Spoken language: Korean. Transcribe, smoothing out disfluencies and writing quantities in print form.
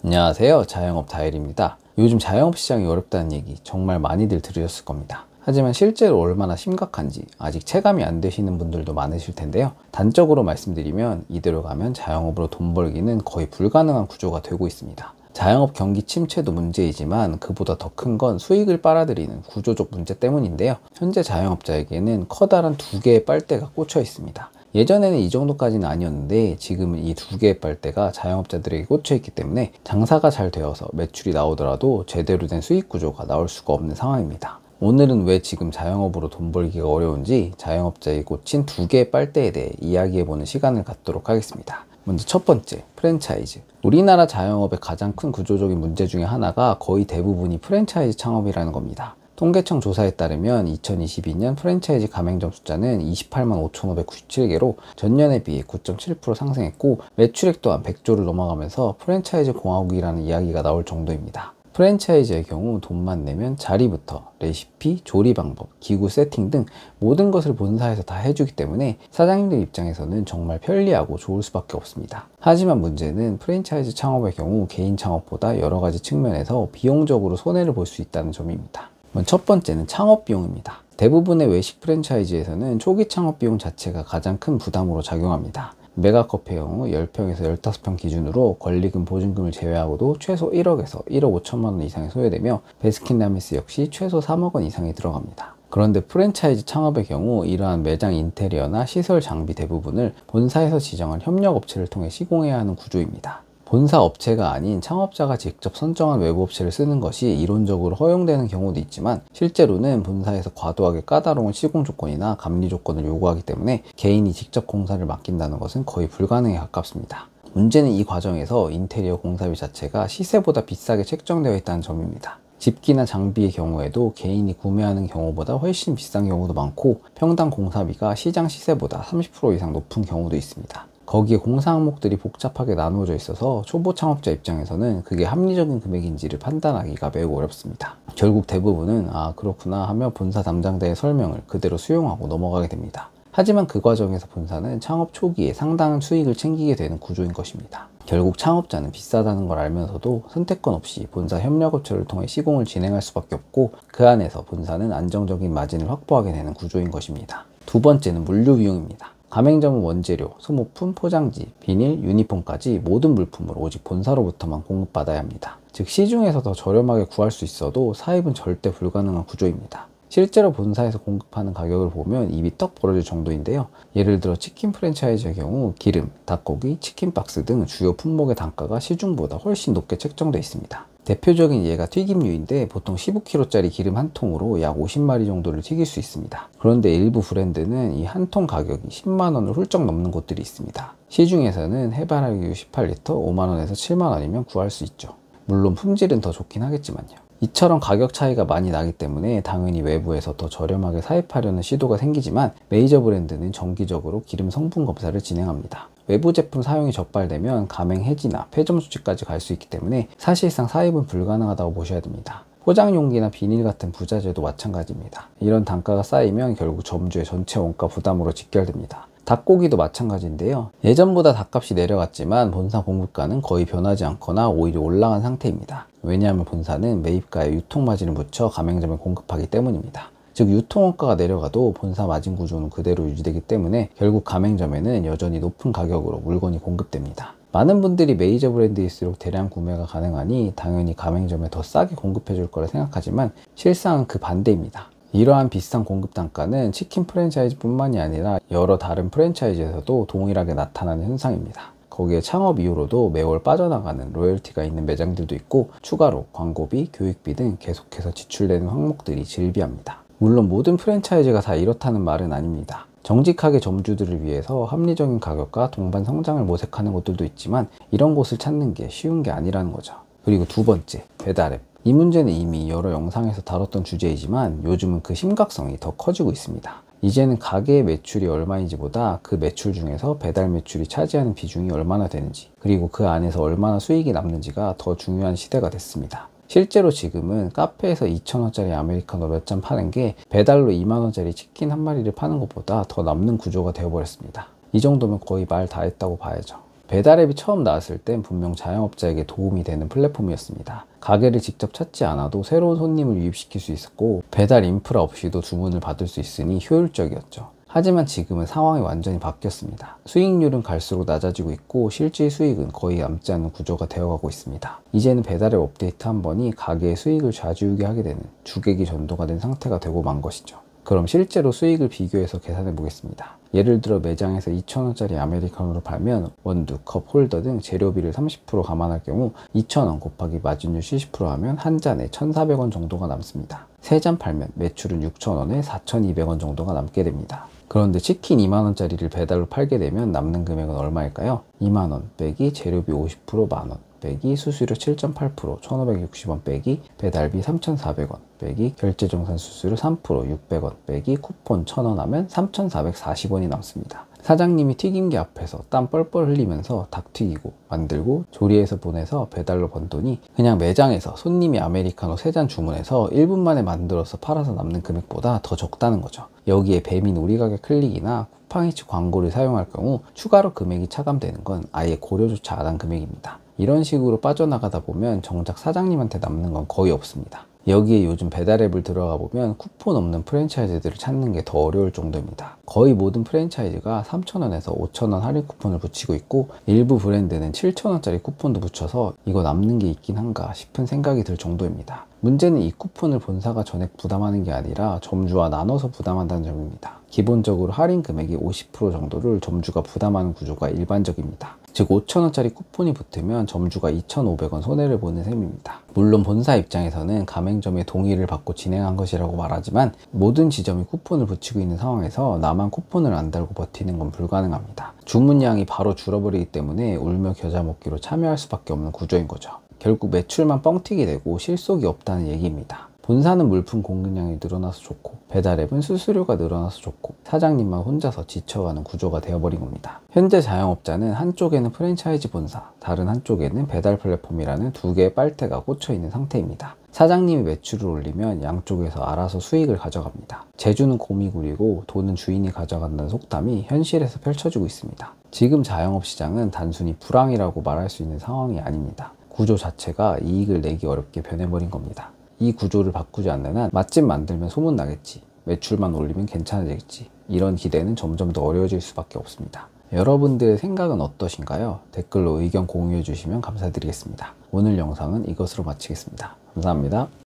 안녕하세요, 자영업 다일입니다. 요즘 자영업 시장이 어렵다는 얘기 정말 많이들 들으셨을 겁니다. 하지만 실제로 얼마나 심각한지 아직 체감이 안 되시는 분들도 많으실 텐데요. 단적으로 말씀드리면 이대로 가면 자영업으로 돈 벌기는 거의 불가능한 구조가 되고 있습니다. 자영업 경기 침체도 문제이지만 그보다 더 큰 건 수익을 빨아들이는 구조적 문제 때문인데요. 현재 자영업자에게는 커다란 두 개의 빨대가 꽂혀 있습니다. 예전에는 이 정도까지는 아니었는데 지금은 이 두 개의 빨대가 자영업자들에게 꽂혀 있기 때문에 장사가 잘 되어서 매출이 나오더라도 제대로 된 수익 구조가 나올 수가 없는 상황입니다. 오늘은 왜 지금 자영업으로 돈 벌기가 어려운지 자영업자에게 꽂힌 두 개의 빨대에 대해 이야기해보는 시간을 갖도록 하겠습니다. 먼저 첫 번째, 프랜차이즈. 우리나라 자영업의 가장 큰 구조적인 문제 중에 하나가 거의 대부분이 프랜차이즈 창업이라는 겁니다. 통계청 조사에 따르면 2022년 프랜차이즈 가맹점 숫자는 28만 5,597개로 전년에 비해 9.7% 상승했고 매출액 또한 100조를 넘어가면서 프랜차이즈 공화국이라는 이야기가 나올 정도입니다. 프랜차이즈의 경우 돈만 내면 자리부터 레시피, 조리 방법, 기구 세팅 등 모든 것을 본사에서 다 해주기 때문에 사장님들 입장에서는 정말 편리하고 좋을 수밖에 없습니다. 하지만 문제는 프랜차이즈 창업의 경우 개인 창업보다 여러 가지 측면에서 비용적으로 손해를 볼 수 있다는 점입니다. 첫 번째는 창업 비용입니다. 대부분의 외식 프랜차이즈에서는 초기 창업 비용 자체가 가장 큰 부담으로 작용합니다. 메가커피의 경우 10평에서 15평 기준으로 권리금 보증금을 제외하고도 최소 1억에서 1억 5천만 원 이상이 소요되며 베스킨라빈스 역시 최소 3억 원 이상이 들어갑니다. 그런데 프랜차이즈 창업의 경우 이러한 매장 인테리어나 시설 장비 대부분을 본사에서 지정한 협력업체를 통해 시공해야 하는 구조입니다. 본사 업체가 아닌 창업자가 직접 선정한 외부 업체를 쓰는 것이 이론적으로 허용되는 경우도 있지만 실제로는 본사에서 과도하게 까다로운 시공 조건이나 감리 조건을 요구하기 때문에 개인이 직접 공사를 맡긴다는 것은 거의 불가능에 가깝습니다. 문제는 이 과정에서 인테리어 공사비 자체가 시세보다 비싸게 책정되어 있다는 점입니다. 집기나 장비의 경우에도 개인이 구매하는 경우보다 훨씬 비싼 경우도 많고 평당 공사비가 시장 시세보다 30% 이상 높은 경우도 있습니다. 거기에 공사 항목들이 복잡하게 나누어져 있어서 초보 창업자 입장에서는 그게 합리적인 금액인지를 판단하기가 매우 어렵습니다. 결국 대부분은 그렇구나 하며 본사 담당자의 설명을 그대로 수용하고 넘어가게 됩니다. 하지만 그 과정에서 본사는 창업 초기에 상당한 수익을 챙기게 되는 구조인 것입니다. 결국 창업자는 비싸다는 걸 알면서도 선택권 없이 본사 협력업체를 통해 시공을 진행할 수밖에 없고 그 안에서 본사는 안정적인 마진을 확보하게 되는 구조인 것입니다. 두 번째는 물류 비용입니다. 가맹점은 원재료, 소모품, 포장지, 비닐, 유니폼까지 모든 물품을 오직 본사로부터만 공급받아야 합니다. 즉 시중에서 더 저렴하게 구할 수 있어도 사입은 절대 불가능한 구조입니다. 실제로 본사에서 공급하는 가격을 보면 입이 떡 벌어질 정도인데요. 예를 들어 치킨 프랜차이즈의 경우 기름, 닭고기, 치킨박스 등 주요 품목의 단가가 시중보다 훨씬 높게 책정되어 있습니다. 대표적인 예가 튀김류인데 보통 15kg짜리 기름 한 통으로 약 50마리 정도를 튀길 수 있습니다. 그런데 일부 브랜드는 이 한 통 가격이 10만원을 훌쩍 넘는 곳들이 있습니다. 시중에서는 해바라기유 18리터 5만원에서 7만원이면 구할 수 있죠. 물론 품질은 더 좋긴 하겠지만요. 이처럼 가격 차이가 많이 나기 때문에 당연히 외부에서 더 저렴하게 사입하려는 시도가 생기지만 메이저 브랜드는 정기적으로 기름 성분 검사를 진행합니다. 외부 제품 사용이 적발되면 가맹 해지나 폐점 수치까지 갈 수 있기 때문에 사실상 사입은 불가능하다고 보셔야 됩니다. 포장 용기나 비닐 같은 부자재도 마찬가지입니다. 이런 단가가 쌓이면 결국 점주의 전체 원가 부담으로 직결됩니다. 닭고기도 마찬가지인데요. 예전보다 닭값이 내려갔지만 본사 공급가는 거의 변하지 않거나 오히려 올라간 상태입니다. 왜냐하면 본사는 매입가에 유통마진을 붙여 가맹점에 공급하기 때문입니다. 즉 유통원가가 내려가도 본사 마진 구조는 그대로 유지되기 때문에 결국 가맹점에는 여전히 높은 가격으로 물건이 공급됩니다. 많은 분들이 메이저 브랜드일수록 대량 구매가 가능하니 당연히 가맹점에 더 싸게 공급해 줄 거라 생각하지만 실상은 그 반대입니다. 이러한 비싼 공급 단가는 치킨 프랜차이즈 뿐만이 아니라 여러 다른 프랜차이즈에서도 동일하게 나타나는 현상입니다. 거기에 창업 이후로도 매월 빠져나가는 로열티가 있는 매장들도 있고 추가로 광고비, 교육비 등 계속해서 지출되는 항목들이 즐비합니다. 물론 모든 프랜차이즈가 다 이렇다는 말은 아닙니다. 정직하게 점주들을 위해서 합리적인 가격과 동반 성장을 모색하는 곳들도 있지만 이런 곳을 찾는 게 쉬운 게 아니라는 거죠. 그리고 두 번째, 배달앱. 이 문제는 이미 여러 영상에서 다뤘던 주제이지만 요즘은 그 심각성이 더 커지고 있습니다. 이제는 가게의 매출이 얼마인지보다 그 매출 중에서 배달 매출이 차지하는 비중이 얼마나 되는지 그리고 그 안에서 얼마나 수익이 남는지가 더 중요한 시대가 됐습니다. 실제로 지금은 카페에서 2,000원짜리 아메리카노 몇 잔 파는 게 배달로 2만원짜리 치킨 한 마리를 파는 것보다 더 남는 구조가 되어버렸습니다. 이 정도면 거의 말 다 했다고 봐야죠. 배달앱이 처음 나왔을 땐 분명 자영업자에게 도움이 되는 플랫폼이었습니다. 가게를 직접 찾지 않아도 새로운 손님을 유입시킬 수 있었고 배달 인프라 없이도 주문을 받을 수 있으니 효율적이었죠. 하지만 지금은 상황이 완전히 바뀌었습니다. 수익률은 갈수록 낮아지고 있고 실질 수익은 거의 남지 않는 구조가 되어가고 있습니다. 이제는 배달앱 업데이트 한 번이 가게의 수익을 좌지우게 하게 되는 주객이 전도가 된 상태가 되고 만 것이죠. 그럼 실제로 수익을 비교해서 계산해 보겠습니다. 예를 들어 매장에서 2,000원짜리 아메리카노를 팔면 원두, 컵, 홀더 등 재료비를 30% 감안할 경우 2,000원 곱하기 마진율 70% 하면 한 잔에 1,400원 정도가 남습니다. 3잔 팔면 매출은 6,000원에 4,200원 정도가 남게 됩니다. 그런데 치킨 2만원짜리를 배달로 팔게 되면 남는 금액은 얼마일까요? 2만원 빼기 재료비 50% 만원 빼기 수수료 7.8% 1,560원 빼기 배달비 3,400원 빼기 결제정산 수수료 3% 600원 빼기 쿠폰 1,000원 하면 3,440원이 남습니다. 사장님이 튀김기 앞에서 땀 뻘뻘 흘리면서 닭 튀기고 만들고 조리해서 보내서 배달로 번 돈이 그냥 매장에서 손님이 아메리카노 3잔 주문해서 1분 만에 만들어서 팔아서 남는 금액보다 더 적다는 거죠. 여기에 배민 우리 가게 클릭이나 쿠팡이츠 광고를 사용할 경우 추가로 금액이 차감되는 건 아예 고려조차 안 한 금액입니다. 이런 식으로 빠져나가다 보면 정작 사장님한테 남는 건 거의 없습니다. 여기에 요즘 배달앱을 들어가 보면 쿠폰 없는 프랜차이즈들을 찾는 게 더 어려울 정도입니다. 거의 모든 프랜차이즈가 3,000원에서 5,000원 할인 쿠폰을 붙이고 있고 일부 브랜드는 7,000원짜리 쿠폰도 붙여서 이거 남는 게 있긴 한가 싶은 생각이 들 정도입니다. 문제는 이 쿠폰을 본사가 전액 부담하는 게 아니라 점주와 나눠서 부담한다는 점입니다. 기본적으로 할인 금액의 50% 정도를 점주가 부담하는 구조가 일반적입니다. 즉 5,000원짜리 쿠폰이 붙으면 점주가 2,500원 손해를 보는 셈입니다. 물론 본사 입장에서는 가맹점의 동의를 받고 진행한 것이라고 말하지만 모든 지점이 쿠폰을 붙이고 있는 상황에서 나만 쿠폰을 안 달고 버티는 건 불가능합니다. 주문량이 바로 줄어버리기 때문에 울며 겨자 먹기로 참여할 수밖에 없는 구조인 거죠. 결국 매출만 뻥튀기 되고 실속이 없다는 얘기입니다. 본사는 물품 공급량이 늘어나서 좋고 배달앱은 수수료가 늘어나서 좋고 사장님만 혼자서 지쳐가는 구조가 되어버린 겁니다. 현재 자영업자는 한쪽에는 프랜차이즈 본사, 다른 한쪽에는 배달 플랫폼이라는 두 개의 빨대가 꽂혀 있는 상태입니다. 사장님이 매출을 올리면 양쪽에서 알아서 수익을 가져갑니다. 재주는 곰이 구리고 돈은 주인이 가져간다는 속담이 현실에서 펼쳐지고 있습니다. 지금 자영업 시장은 단순히 불황이라고 말할 수 있는 상황이 아닙니다. 구조 자체가 이익을 내기 어렵게 변해버린 겁니다. 이 구조를 바꾸지 않는 한 맛집 만들면 소문나겠지, 매출만 올리면 괜찮아지겠지, 이런 기대는 점점 더 어려워질 수밖에 없습니다. 여러분들의 생각은 어떠신가요? 댓글로 의견 공유해 주시면 감사드리겠습니다. 오늘 영상은 이것으로 마치겠습니다. 감사합니다.